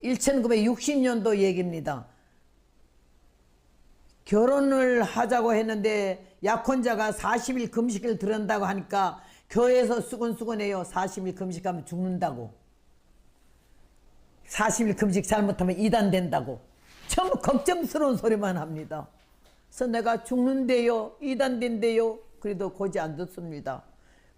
1960년도 얘기입니다. 결혼을 하자고 했는데 약혼자가 40일 금식을 들은다고 하니까 교회에서 수근수근해요. 40일 금식하면 죽는다고. 40일 금식 잘못하면 이단된다고. 전부 걱정스러운 소리만 합니다. 그래서 내가 죽는데요, 이단된대요. 그래도 고지 안 듣습니다.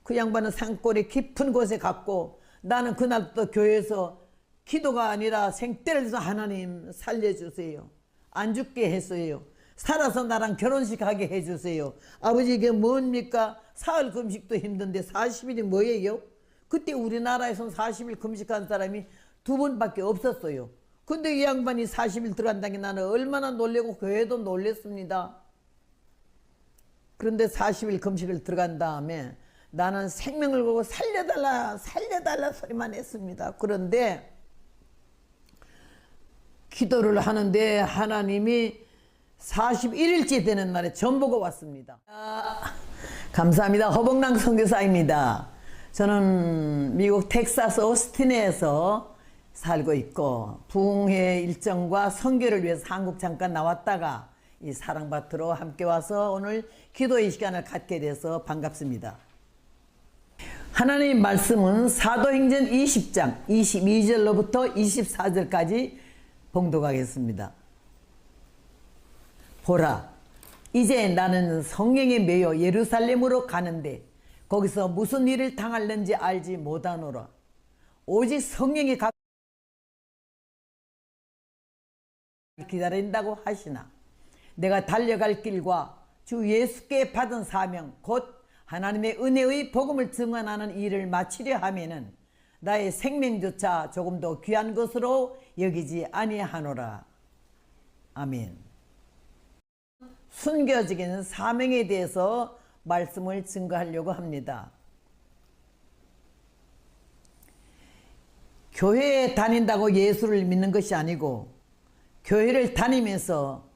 그 양반은 산골의 깊은 곳에 갔고, 나는 그날부터 교회에서 기도가 아니라 생떼를 해서 하나님 살려주세요. 안 죽게 했어요. 살아서 나랑 결혼식 하게 해주세요. 아버지, 이게 뭡니까? 사흘 금식도 힘든데 40일이 뭐예요? 그때 우리나라에선 40일 금식한 사람이 2분밖에 없었어요. 근데 이 양반이 40일 들어간다니 나는 얼마나 놀래고 교회도 놀랬습니다. 그런데 40일 금식을 들어간 다음에 나는 생명을 걸고 살려달라 살려달라 소리만 했습니다. 그런데 기도를 하는데 하나님이 41일째 되는 날에 전보가 왔습니다. 감사합니다. 허봉랑 선교사입니다. 저는 미국 텍사스 오스틴에서 살고 있고 부흥회 일정과 선교를 위해서 한국 잠깐 나왔다가 이 사랑받으러 함께 와서 오늘 기도의 시간을 갖게 돼서 반갑습니다. 하나님의 말씀은 사도행전 20장 22절로부터 24절까지 봉독하겠습니다. 보라, 이제 나는 성령에 매여 예루살렘으로 가는데 거기서 무슨 일을 당할는지 알지 못하노라. 오직 성령이 기다린다고 하시나 내가 달려갈 길과 주 예수께 받은 사명 곧 하나님의 은혜의 복음을 증언하는 일을 마치려 하면은 나의 생명조차 조금도 귀한 것으로 여기지 아니하노라. 아멘. 순교적인 사명에 대해서 말씀을 증거하려고 합니다. 교회에 다닌다고 예수를 믿는 것이 아니고 교회를 다니면서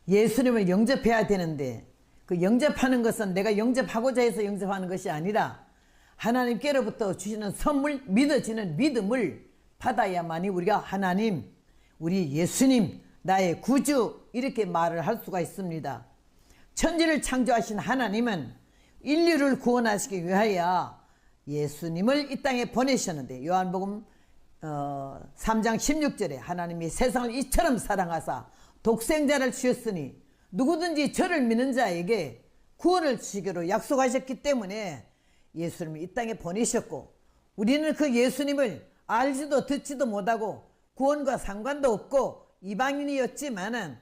예수님을 영접해야 되는데 그 영접하는 것은 내가 영접하고자 해서 영접하는 것이 아니라 하나님께로부터 주시는 선물, 믿어지는 믿음을 받아야만이 우리가 하나님, 우리 예수님, 나의 구주 이렇게 말을 할 수가 있습니다. 천지를 창조하신 하나님은 인류를 구원하시기 위하여 예수님을 이 땅에 보내셨는데 요한복음 3장 16절에 하나님이 세상을 이처럼 사랑하사 독생자를 주셨으니 누구든지 저를 믿는 자에게 구원을 주시기로 약속하셨기 때문에 예수님을 이 땅에 보내셨고 우리는 그 예수님을 알지도 듣지도 못하고 구원과 상관도 없고 이방인이었지만은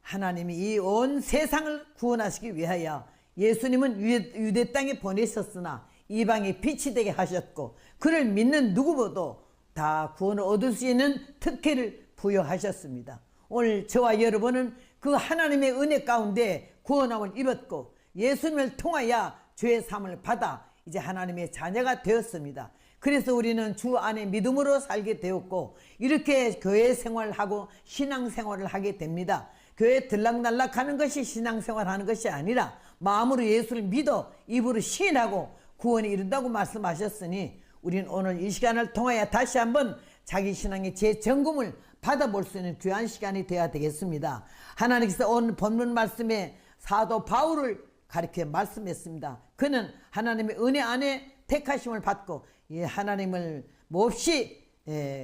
하나님이 이 온 세상을 구원하시기 위하여 예수님은 유대 땅에 보내셨으나 이방의 빛이 되게 하셨고 그를 믿는 누구보다 다 구원을 얻을 수 있는 특혜를 부여하셨습니다. 오늘 저와 여러분은 그 하나님의 은혜 가운데 구원함을 입었고 예수님을 통하여 죄의 사함을 받아 이제 하나님의 자녀가 되었습니다. 그래서 우리는 주 안에 믿음으로 살게 되었고 이렇게 교회 생활하고 신앙생활을 하게 됩니다. 교회 들락날락 하는 것이 신앙생활 하는 것이 아니라 마음으로 예수를 믿어 입으로 시인하고 구원에 이른다고 말씀하셨으니 우리는 오늘 이 시간을 통하여 다시 한번 자기 신앙의 재점검을 받아볼 수 있는 귀한 시간이 되어야 되겠습니다. 하나님께서 오늘 본문 말씀에 사도 바울을 가르쳐 말씀했습니다. 그는 하나님의 은혜 안에 택하심을 받고 하나님을 몹시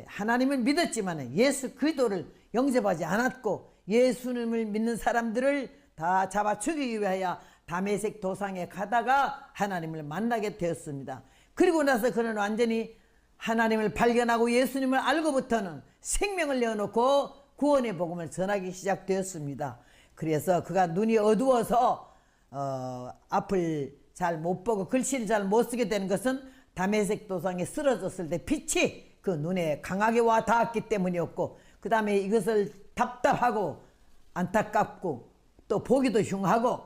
하나님을 믿었지만 예수 그리스도를 영접하지 않았고 예수님을 믿는 사람들을 다 잡아 죽이기 위하여 다메섹 도상에 가다가 하나님을 만나게 되었습니다. 그리고 나서 그는 완전히 하나님을 발견하고 예수님을 알고부터는 생명을 내어놓고 구원의 복음을 전하기 시작되었습니다. 그래서 그가 눈이 어두워서 앞을 잘 못 보고 글씨를 잘 못 쓰게 되는 것은 다메섹 도상에 쓰러졌을 때 빛이 그 눈에 강하게 와 닿았기 때문이었고 그 다음에 이것을 답답하고 안타깝고 또 보기도 흉하고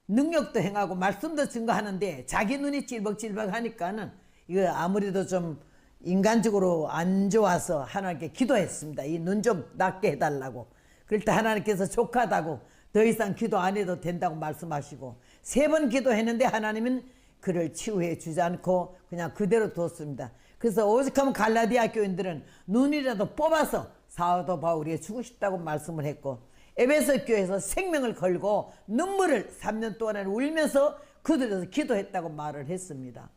능력도 행하고 말씀도 증거하는데 자기 눈이 찔벅찔벅 하니까는 이거 아무래도 좀 인간적으로 안 좋아서 하나님께 기도했습니다. 이 눈 좀 낫게 해달라고. 그럴 때 하나님께서 족하다고 더 이상 기도 안 해도 된다고 말씀하시고 3번 기도했는데 하나님은 그를 치유해 주지 않고 그냥 그대로 뒀습니다. 그래서 오직하면 갈라디아 교인들은 눈이라도 뽑아서 사도 바울이 주고 싶다고 말씀을 했고, 에베소 교회에서 생명을 걸고 눈물을 3년 동안 울면서 그들에서 기도했다고 말을 했습니다.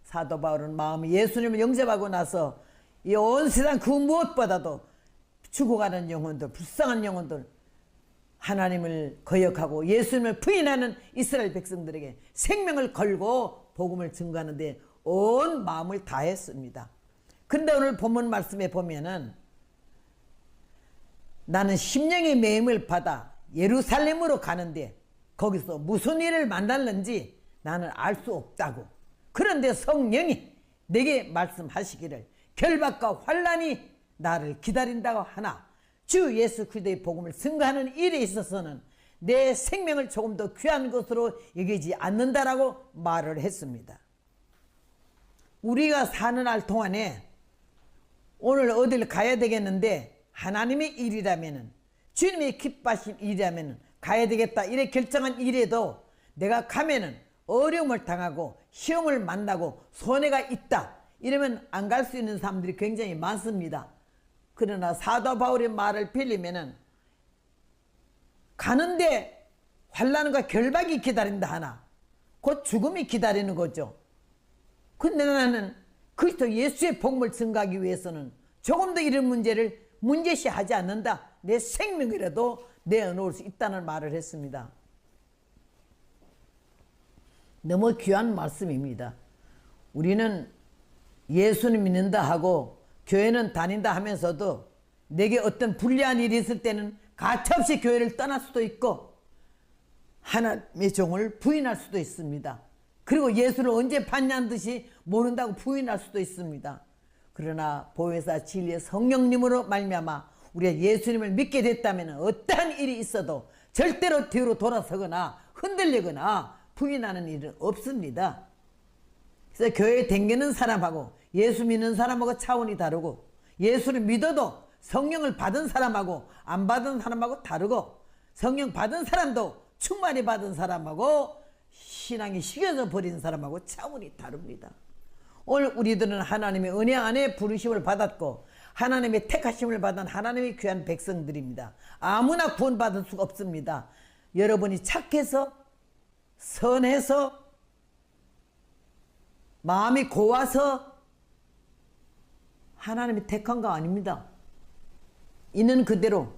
사도 바울은 마음이 예수님을 영접하고 나서 이 온 세상 그 무엇보다도 죽어가는 영혼들, 불쌍한 영혼들, 하나님을 거역하고 예수님을 부인하는 이스라엘 백성들에게 생명을 걸고 복음을 증거하는데 온 마음을 다했습니다. 그런데 오늘 본문 말씀에 보면은 나는 심령의 매임을 받아 예루살렘으로 가는데 거기서 무슨 일을 만났는지 나는 알 수 없다고. 그런데 성령이 내게 말씀하시기를 결박과 환난이 나를 기다린다고 하나 주 예수 그리스도의 복음을 증거하는 일에 있어서는 내 생명을 조금 더 귀한 것으로 여기지 않는다라고 말을 했습니다. 우리가 사는 날 동안에 오늘 어딜 가야 되겠는데 하나님의 일이라면, 주님의 기뻐하신 일이라면 가야 되겠다 이래 결정한 일에도 내가 가면은 어려움을 당하고 시험을 만나고 손해가 있다 이러면 안 갈 수 있는 사람들이 굉장히 많습니다. 그러나 사도 바울의 말을 빌리면은 가는데 환난과 결박이 기다린다 하나 곧 죽음이 기다리는 거죠. 근데 나는 그리스도 예수의 복음을 증거하기 위해서는 조금 더 이런 문제를 문제시하지 않는다. 내 생명이라도 내어놓을 수 있다는 말을 했습니다. 너무 귀한 말씀입니다. 우리는 예수님 믿는다 하고 교회는 다닌다 하면서도 내게 어떤 불리한 일이 있을 때는 가차없이 교회를 떠날 수도 있고 하나님의 종을 부인할 수도 있습니다. 그리고 예수를 언제 봤냐는 듯이 모른다고 부인할 수도 있습니다. 그러나 보혜사 진리의 성령님으로 말미암아 우리가 예수님을 믿게 됐다면 어떠한 일이 있어도 절대로 뒤로 돌아서거나 흔들리거나 부인하는 일은 없습니다. 그래서 교회에 댕기는 사람하고 예수 믿는 사람하고 차원이 다르고, 예수를 믿어도 성령을 받은 사람하고 안 받은 사람하고 다르고, 성령 받은 사람도 충만히 받은 사람하고 신앙이 식어져 버린 사람하고 차원이 다릅니다. 오늘 우리들은 하나님의 은혜 안에 부르심을 받았고 하나님의 택하심을 받은 하나님의 귀한 백성들입니다. 아무나 구원받을 수가 없습니다. 여러분이 착해서 선해서 마음이 고와서 하나님이 택한 거 아닙니다. 있는 그대로,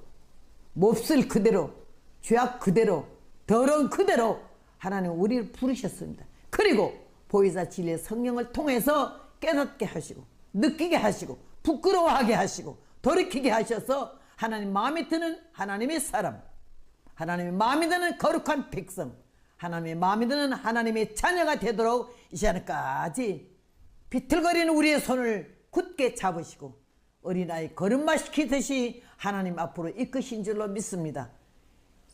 몹쓸 그대로, 죄악 그대로, 더러운 그대로 하나님 우리를 부르셨습니다. 그리고 보혜사 진리의 성령을 통해서 깨닫게 하시고 느끼게 하시고 부끄러워하게 하시고 돌이키게 하셔서 하나님 마음에 드는 하나님의 사람, 하나님의 마음에 드는 거룩한 백성, 하나님의 마음에 드는 하나님의 자녀가 되도록 이 시간까지 비틀거리는 우리의 손을 굳게 잡으시고 어린아이 걸음마 시키듯이 하나님 앞으로 이끄신 줄로 믿습니다.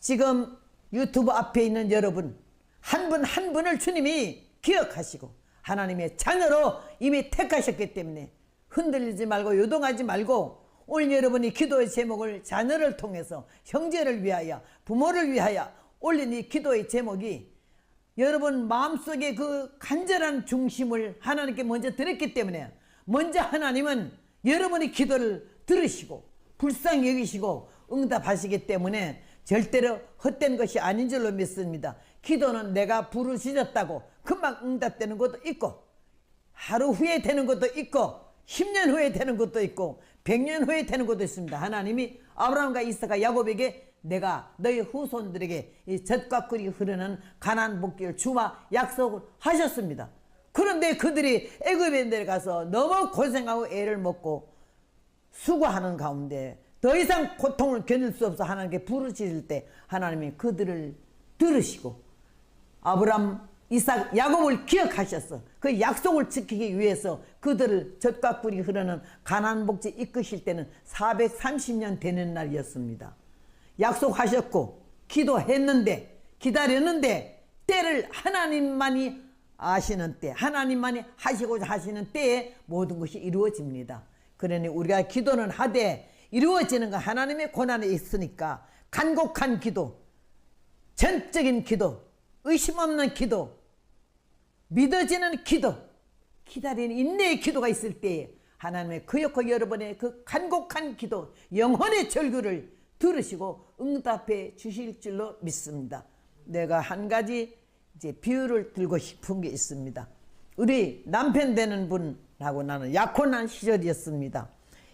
지금 유튜브 앞에 있는 여러분 한 분 한 분을 주님이 기억하시고 하나님의 자녀로 이미 택하셨기 때문에 흔들리지 말고 요동하지 말고 오늘 여러분이 기도의 제목을 자녀를 통해서 형제를 위하여 부모를 위하여 올린 이 기도의 제목이 여러분 마음속에 그 간절한 중심을 하나님께 먼저 드렸기 때문에 먼저 하나님은 여러분의 기도를 들으시고 불쌍히 여기시고 응답하시기 때문에 절대로 헛된 것이 아닌 줄로 믿습니다. 기도는 내가 부르짖었다고 금방 응답되는 것도 있고 하루 후에 되는 것도 있고 10년 후에 되는 것도 있고 100년 후에 되는 것도 있습니다. 하나님이 아브라함과 이삭과 야곱에게 내가 너희 후손들에게 이 젖과 꿀이 흐르는 가나안 복지를 주마 약속을 하셨습니다. 그런데 그들이 애굽에 내려가서 너무 고생하고 애를 먹고 수고하는 가운데 더 이상 고통을 견딜 수 없어 하나님께 부르짖을 때 하나님이 그들을 들으시고 아브라함, 이삭, 야곱을 기억하셔서 그 약속을 지키기 위해서 그들을 젖과 꿀이 흐르는 가나안 복지 이끄실 때는 430년 되는 날이었습니다. 약속하셨고 기도했는데 기다렸는데 때를 하나님만이 아시는 때, 하나님만이 하시고자 하시는 때에 모든 것이 이루어집니다. 그러니 우리가 기도는 하되 이루어지는 건 하나님의 권한에 있으니까 간곡한 기도, 전적인 기도, 의심 없는 기도, 믿어지는 기도, 기다리는 인내의 기도가 있을 때 하나님의 그였고 여러분의 그 간곡한 기도, 영혼의 절규를 들으시고 응답해 주실 줄로 믿습니다. 내가 한 가지 이제 비유를 들고 싶은 게 있습니다. 우리 남편 되는 분하고 나는 약혼한 시절이었습니다.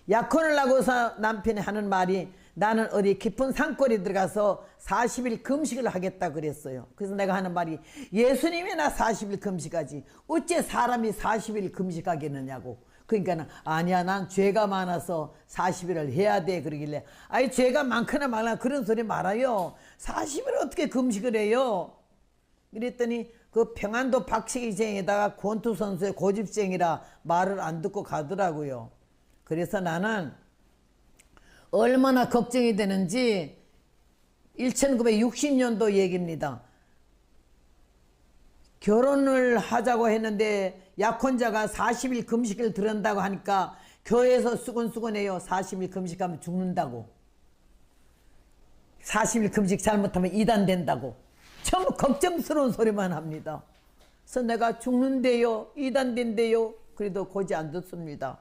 약혼을 하고서 남편이 하는 말이 나는 어디 깊은 산골에 들어가서 40일 금식을 하겠다 그랬어요. 그래서 내가 하는 말이 예수님이나 40일 금식하지 어째 사람이 40일 금식하겠느냐고. 그러니까 아니야 난 죄가 많아서 40일을 해야 돼 그러길래 아니 죄가 많거나 말거나 그런 소리 말아요. 40일 어떻게 금식을 해요? 그랬더니 그 평안도 박식이쟁에다가 권투 선수의 고집쟁이라 말을 안 듣고 가더라고요. 그래서 나는 얼마나 걱정이 되는지 1960년도 얘기입니다. 결혼을 하자고 했는데 약혼자가 40일 금식을 들은다고 하니까 교회에서 수근수근해요. 40일 금식하면 죽는다고. 40일 금식 잘못하면 이단된다고. 전부 걱정스러운 소리만 합니다. 그래서 내가 죽는데요, 이단된대요. 그래도 고지 안 듣습니다.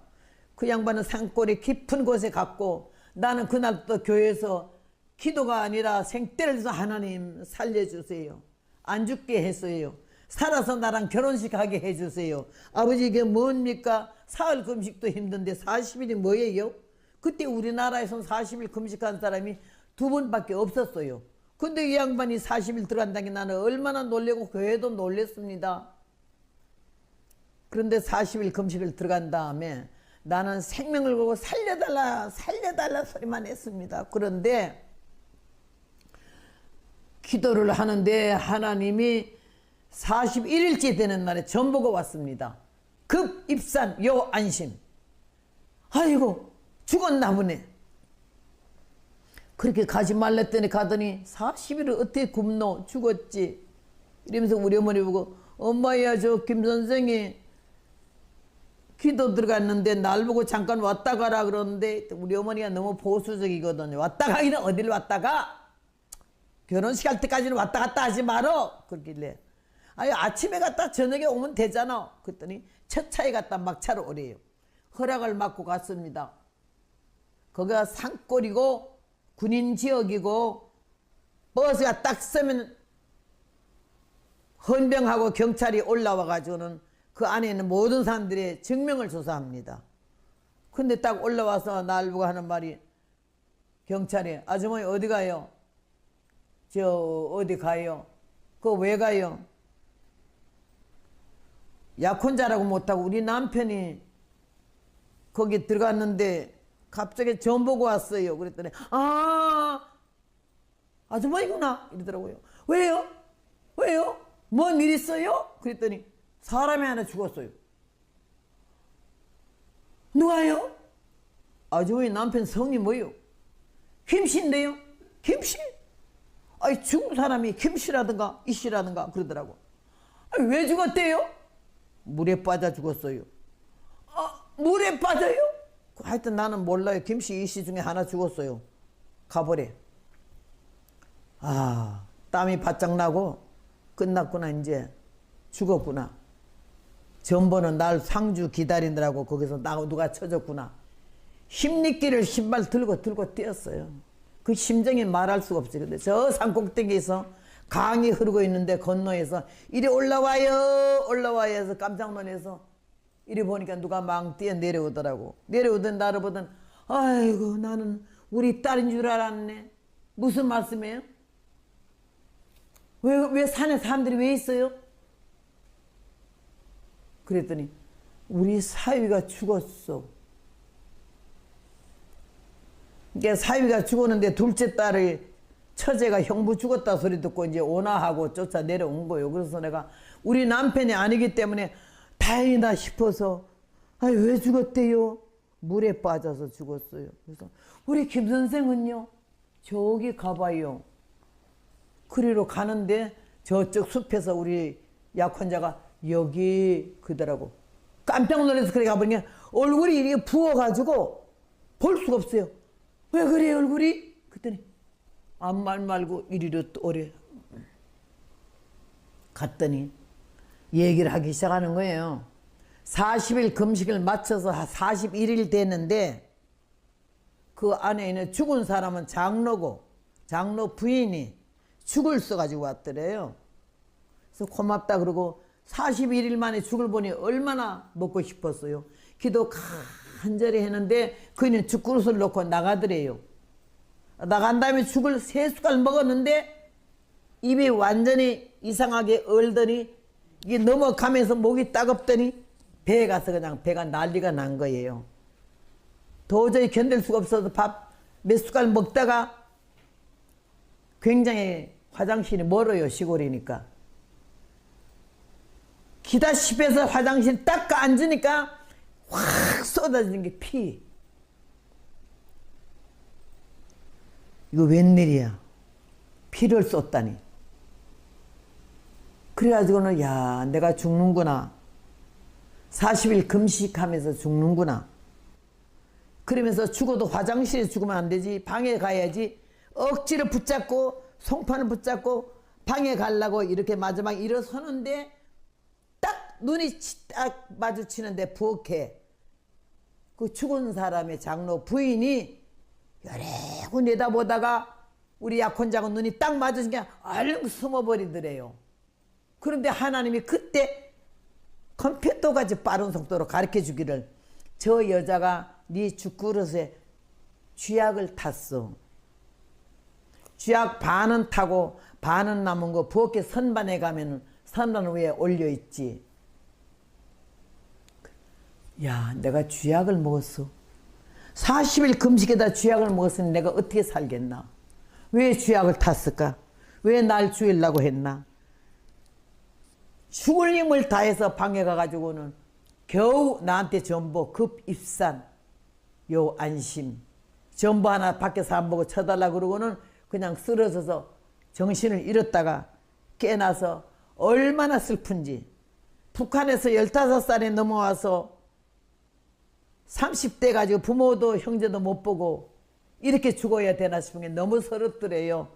그 양반은 산골의 깊은 곳에 갔고 나는 그날부터 교회에서 기도가 아니라 생떼를 해서 하나님 살려주세요. 안 죽게 했어요. 살아서 나랑 결혼식 하게 해주세요. 아버지 이게 뭡니까? 사흘 금식도 힘든데 40일이 뭐예요? 그때 우리나라에선 40일 금식한 사람이 2분밖에 없었어요. 근데 이 양반이 40일 들어간다는 게 나는 얼마나 놀래고 교회도 놀랬습니다. 그런데 40일 금식을 들어간 다음에 나는 생명을 걸고 살려달라 살려달라 소리만 했습니다. 그런데 기도를 하는데 하나님이 41일째 되는 날에 전보가 왔습니다. 급 입산 요 안심. 아이고 죽었나 보네. 그렇게 가지 말랬더니 가더니 40일을 어떻게 굶노 죽었지. 이러면서 우리 어머니 보고 엄마야 저 김 선생이 기도 들어갔는데 날 보고 잠깐 왔다 가라 그러는데 우리 어머니가 너무 보수적이거든요. 왔다 가기는 어딜 왔다 가? 결혼식 할 때까지는 왔다 갔다 하지 말어. 그러길래 아니 아침에 갔다 저녁에 오면 되잖아. 그랬더니 첫 차에 갔다 막차로 오래요. 허락을 받고 갔습니다. 거기가 산골이고 군인 지역이고 버스가 딱 서면 헌병하고 경찰이 올라와 가지고는 그 안에 있는 모든 사람들의 증명을 조사합니다. 근데 딱 올라와서 날 보고 하는 말이 경찰이 아주머니 어디 가요? 저 어디 가요? 그거 왜 가요? 약혼자라고 못하고 우리 남편이 거기 들어갔는데 갑자기 전보고 왔어요. 그랬더니 아주머니구나 이러더라고요. 왜요? 왜요? 뭔 일 있어요? 그랬더니 사람이 하나 죽었어요. 누가요? 아주머니 남편 성이 뭐요? 김씨인데요. 김씨? 아니 죽은 사람이 김씨라든가 이씨라든가 그러더라고. 아니, 왜 죽었대요? 물에 빠져 죽었어요. 물에 빠져요? 하여튼 나는 몰라요. 김씨 이씨 중에 하나 죽었어요. 가보래. 땀이 바짝 나고 끝났구나 이제. 죽었구나. 전보는 날 상주 기다리느라고 거기서 누가 쳐졌구나. 힘리끼를 신발 들고 뛰었어요. 그 심정이 말할 수가 없어요. 근데 저 산꼭대기에서 강이 흐르고 있는데 건너에서 이리 올라와요 해서 깜짝 놀라서 이리 보니까 누가 막 뛰어 내려오더라고. 내려오던 나를 보던 아이고 나는 우리 딸인 줄 알았네. 무슨 말씀이에요? 왜 산에 사람들이 왜 있어요? 그랬더니 우리 사위가 죽었어. 그러니까 사위가 죽었는데 둘째 딸의 처제가 형부 죽었다 소리 듣고 이제 오나하고 쫓아 내려온 거예요. 그래서 내가 우리 남편이 아니기 때문에 다행이다 싶어서 왜 죽었대요? 물에 빠져서 죽었어요. 그래서 우리 김 선생은요? 저기 가봐요. 그리로 가는데 저쪽 숲에서 우리 약혼자가 여기 그러더라고. 깜짝 놀라서 그래 가보니까 얼굴이 이렇게 부어가지고 볼 수가 없어요. 왜 그래 얼굴이? 그랬더니 아무 말 말고 이리로 또 오래. 갔더니 얘기를 하기 시작하는 거예요. 40일 금식을 마쳐서 41일 됐는데 그 안에 있는 죽은 사람은 장로고 장로 부인이 죽을 써가지고 왔더래요. 그래서 고맙다 그러고 41일 만에 죽을 보니 얼마나 먹고 싶었어요. 기도 간절히 했는데 그는 죽그릇을 놓고 나가더래요. 나간 다음에 죽을 3숟갈 먹었는데 입이 완전히 이상하게 얼더니 이게 넘어가면서 목이 따갑더니 배에 가서 그냥 배가 난리가 난 거예요. 도저히 견딜 수가 없어서 밥 몇 숟갈 먹다가 굉장히 화장실이 멀어요. 시골이니까. 기다시피해서 화장실 딱 앉으니까 확 쏟아지는 게 피. 이거 웬일이야. 피를 쏟다니. 그래가지고는 야 내가 죽는구나. 40일 금식하면서 죽는구나. 그러면서 죽어도 화장실에 죽으면 안 되지. 방에 가야지. 억지로 붙잡고 송판을 붙잡고 방에 가려고 이렇게 마지막 일어서는데 딱 눈이 딱 마주치는데 부엌에 그 죽은 사람의 장로 부인이 여래고 내다보다가 우리 약혼자하고 눈이 딱 마주치니까 얼른 숨어버리더래요. 그런데 하나님이 그때 컴퓨터같이 빠른 속도로 가르쳐 주기를 저 여자가 네 죽그릇에 쥐약을 탔어. 쥐약 반은 타고 반은 남은 거 부엌에 선반에 가면 선반 위에 올려있지. 야 내가 쥐약을 먹었어. 40일 금식에다 쥐약을 먹었으니 내가 어떻게 살겠나. 왜 쥐약을 탔을까. 왜 날 죽이려고 했나. 죽을 힘을 다해서 방에 가가지고는 겨우 나한테 전보 급입산 요 안심 전보 하나 밖에서 안 보고 쳐달라 그러고는 그냥 쓰러져서 정신을 잃었다가 깨나서 얼마나 슬픈지. 북한에서 15살에 넘어와서 30대 가지고 부모도 형제도 못 보고 이렇게 죽어야 되나 싶은 게 너무 서럽더래요.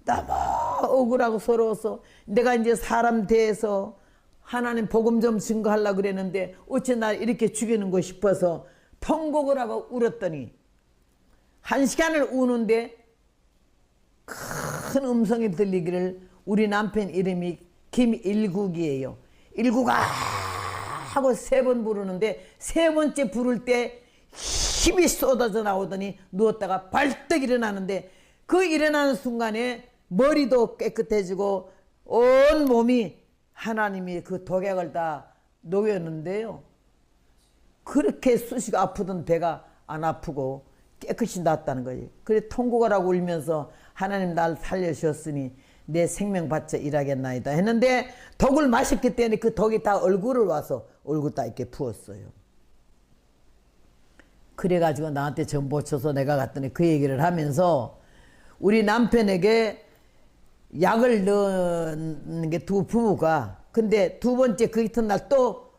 너무 억울하고 서러워서 내가 이제 사람 대해서 하나님 복음 좀 증거하려고 그랬는데 어째 날 이렇게 죽이는 거 싶어서 통곡을 하고 울었더니 1시간을 우는데 큰 음성이 들리기를 우리 남편 이름이 김일국이에요. 일국아 하고 3번 부르는데 3번째 부를 때 힘이 쏟아져 나오더니 누웠다가 벌떡 일어나는데 그 일어나는 순간에 머리도 깨끗해지고 온 몸이 하나님이 그 독약을 다 녹였는데요. 그렇게 쑤시고 아프던 배가 안 아프고 깨끗이 낫다는 거예요. 그래 통곡을 하고 울면서 하나님 날 살려주셨으니 내 생명 바쳐 일하겠나이다 했는데 독을 마셨기 때문에 그 독이 다 얼굴을 와서 얼굴 다 이렇게 부었어요. 그래가지고 나한테 전보 쳐서 내가 갔더니 그 얘기를 하면서 우리 남편에게 약을 넣는 게 두 부부가 근데 두 번째 그 이튿날 또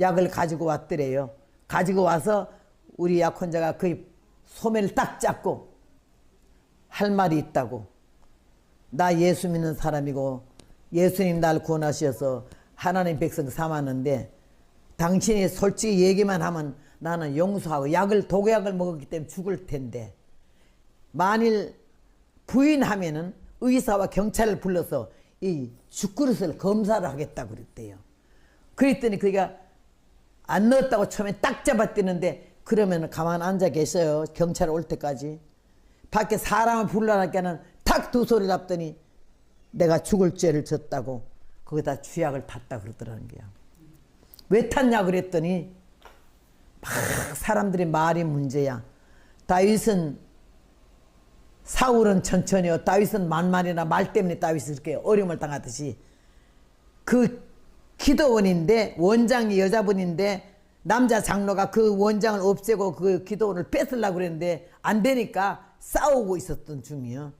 약을 가지고 왔더래요. 가지고 와서 우리 약혼자가 그 소매를 딱 잡고 할 말이 있다고. 나 예수 믿는 사람이고 예수님 날 구원하셔서 하나님 백성 삼았는데 당신이 솔직히 얘기만 하면 나는 용서하고 독약을 먹었기 때문에 죽을 텐데 만일 부인하면은 의사와 경찰을 불러서 이 죽그릇을 검사를 하겠다고 그랬대요. 그랬더니 그가 안 넣었다고 처음에 딱 잡아떼는데 그러면 가만 앉아 계셔요. 경찰 올 때까지. 밖에 사람을 불러놨기는 탁 두 소리 잡더니 내가 죽을 죄를 졌다고 거기다 쥐약을 탔다 그러더라는 거야. 왜 탔냐 그랬더니 막 사람들이 말이 문제야. 다윗은 사울은 천천히요. 다윗은 만만이나 말 때문에 다윗이 이렇게 어려움을 당하듯이 그 기도원인데 원장이 여자분인데 남자 장로가 그 원장을 없애고 그 기도원을 뺏으려고 그랬는데 안 되니까 싸우고 있었던 중이요.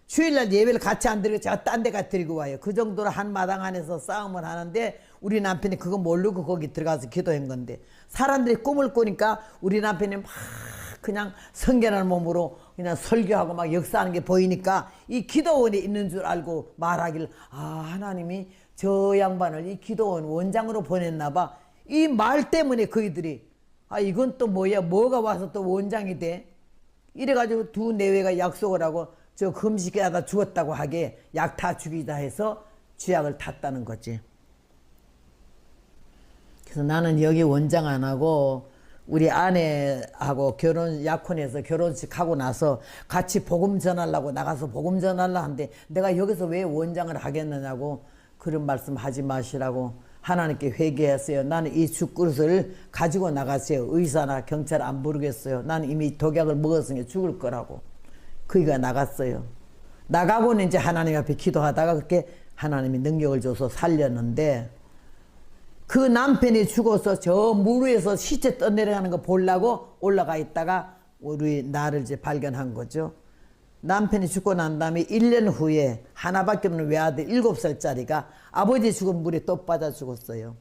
주일날 예배를 같이 안 드리고 제가 딴 데 가 드리고 와요. 그 정도로 한 마당 안에서 싸움을 하는데 우리 남편이 그거 모르고 거기 들어가서 기도한 건데 사람들이 꿈을 꾸니까 우리 남편이 막 그냥 성견한 몸으로 그냥 설교하고 막 역사하는 게 보이니까 이 기도원에 있는 줄 알고 말하기를 아 하나님이 저 양반을 이 기도원 원장으로 보냈나 봐. 이 말 때문에 그이들이 아 이건 또 뭐야 뭐가 와서 또 원장이 돼 이래가지고 두 내외가 약속을 하고 저 금식에다 죽었다고 하게 약 타 죽이다 해서 쥐약을 탔다는 거지. 그래서 나는 여기 원장 안 하고 우리 아내하고 약혼해서 결혼식 하고 나서 같이 복음 전하려고 나가서 복음 전하려 하는데 내가 여기서 왜 원장을 하겠느냐고 그런 말씀 하지 마시라고 하나님께 회개했어요. 나는 이 죽그릇을 가지고 나가세요. 의사나 경찰 안 부르겠어요. 나는 이미 독약을 먹었으니 죽을 거라고. 그이가 나갔어요. 나가고는 이제 하나님 앞에 기도하다가 그렇게 하나님이 능력을 줘서 살렸는데 그 남편이 죽어서 저 물 위에서 시체 떠내려가는 거 보려고 올라가 있다가 우리 나를 이제 발견한 거죠. 남편이 죽고 난 다음에 1년 후에 하나밖에 없는 외아들 7살짜리가 아버지 죽은 물에 또 빠져 죽었어요.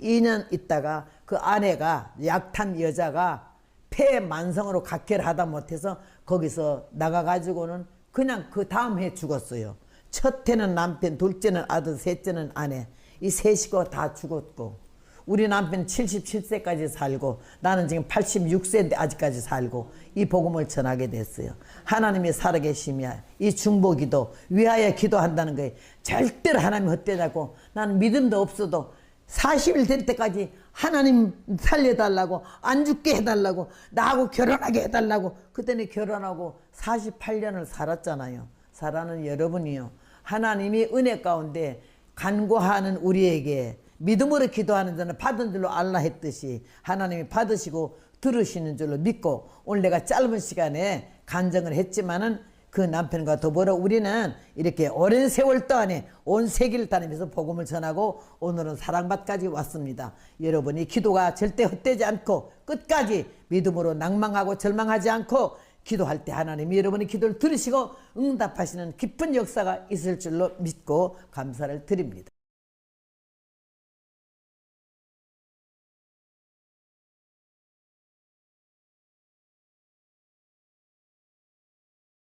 2년 있다가 그 아내가 약탄 여자가 폐 만성으로 각혈을 하다 못해서 거기서 나가가지고는 그냥 그 다음 해 죽었어요. 첫 해는 남편, 둘째는 아들, 셋째는 아내. 이 세 식구가 다 죽었고 우리 남편 77세까지 살고 나는 지금 86세인데 아직까지 살고 이 복음을 전하게 됐어요. 하나님이 살아계시며 이 중보기도 위하여 기도한다는 거예요. 절대로 하나님 헛되지 않고 나는 믿음도 없어도 40일 될 때까지 하나님 살려달라고 안 죽게 해달라고 나하고 결혼하게 해달라고 그때는 결혼하고 48년을 살았잖아요. 살아는 여러분이요. 하나님이 은혜 가운데 간구하는 우리에게 믿음으로 기도하는 자는 받은 줄로 알라 했듯이 하나님이 받으시고 들으시는 줄로 믿고 오늘 내가 짧은 시간에 간증을 했지만은 그 남편과 더불어 우리는 이렇게 오랜 세월 동안에 온 세계를 다니면서 복음을 전하고 오늘은 사랑받까지 왔습니다. 여러분이 기도가 절대 헛되지 않고 끝까지 믿음으로 낭망하고 절망하지 않고 기도할 때 하나님이 여러분의 기도를 들으시고 응답하시는 깊은 역사가 있을 줄로 믿고 감사를 드립니다.